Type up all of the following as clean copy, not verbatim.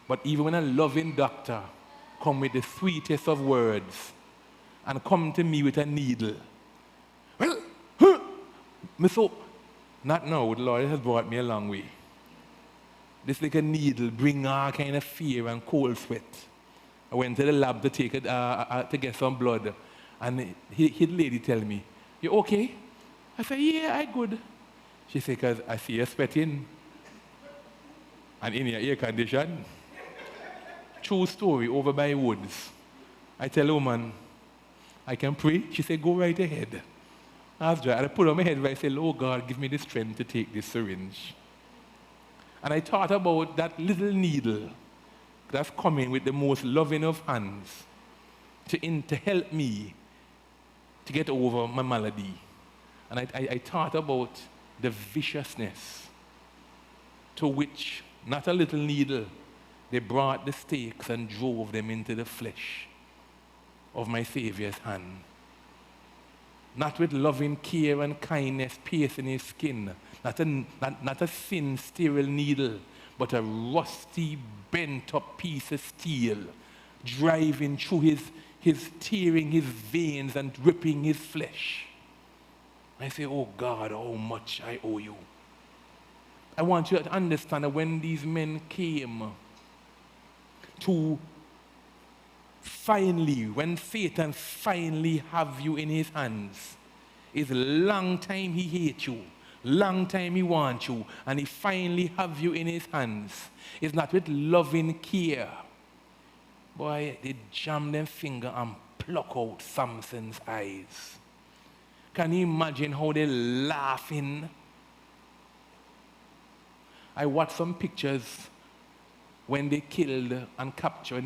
But even when a loving doctor come with the sweetest of words and come to me with a needle, well, me so, not now, the Lord has brought me a long way. This like a needle bring all kind of fear and cold sweat. I went to the lab to take it, to get some blood, and the lady tell me, "You okay?" I said, "Yeah, I good." She said, "Cause I see you sweating, and in your air condition." True story, over by woods. I tell the woman, "I can pray." She said, "Go right ahead." I put on my head, I said, "Oh God, give me the strength to take this syringe." And I thought about that little needle that's coming with the most loving of hands to help me to get over my malady. And I thought about the viciousness to which, not a little needle, they brought the stakes and drove them into the flesh of my Savior's hand. Not with loving care and kindness piercing his skin, not a thin, sterile needle, but a rusty, bent-up piece of steel driving through his tearing his veins and ripping his flesh. I say, "Oh God, how much I owe you." I want you to understand that when these men came to finally, when Satan finally have you in his hands, it's a long time he hates you, long time he wants you, and he finally have you in his hands. It's not with loving care. Boy, they jam them finger and pluck out Samson's eyes. Can you imagine how they're laughing? I watched some pictures when they killed and captured,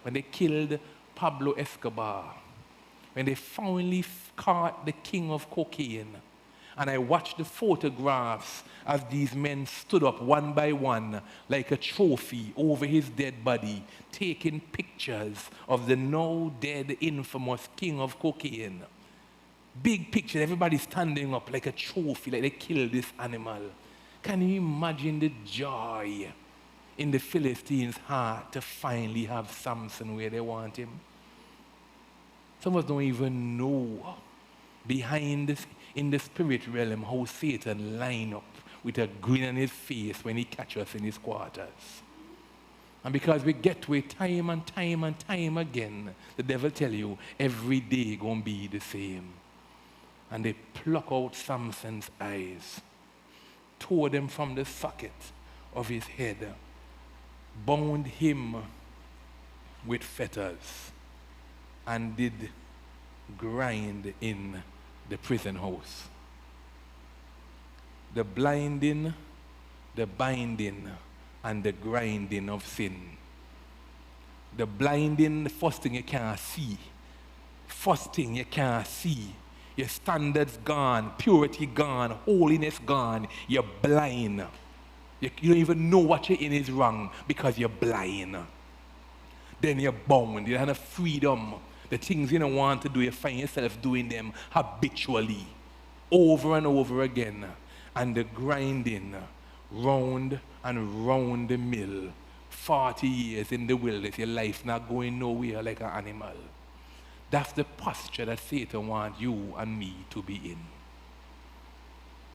when they killed Pablo Escobar, when they finally caught the king of cocaine. And I watched the photographs as these men stood up one by one like a trophy over his dead body, taking pictures of the now dead infamous king of cocaine. Big picture, everybody standing up like a trophy, like they killed this animal. Can you imagine the joy in the Philistines' heart to finally have Samson where they want him? Some of us don't even know behind this, in the spirit realm, how Satan line up with a grin on his face when he catches us in his quarters. And because we get to it time and time and time again, the devil tell you every day gonna be the same. And they pluck out Samson's eyes, tore them from the socket of his head, bound him with fetters, and did grind in the prison house. The blinding, the binding, and the grinding of sin. The blinding, the first thing you can't see. First thing you can't see. Your standards gone, purity gone, holiness gone. You're blind. You don't even know what you're in is wrong because you're blind. Then you're bound. You don't have freedom. The things you don't want to do, you find yourself doing them habitually, over and over again. And the grinding, round and round the mill. 40 years in the wilderness, your life not going nowhere like an animal. That's the posture that Satan wants you and me to be in.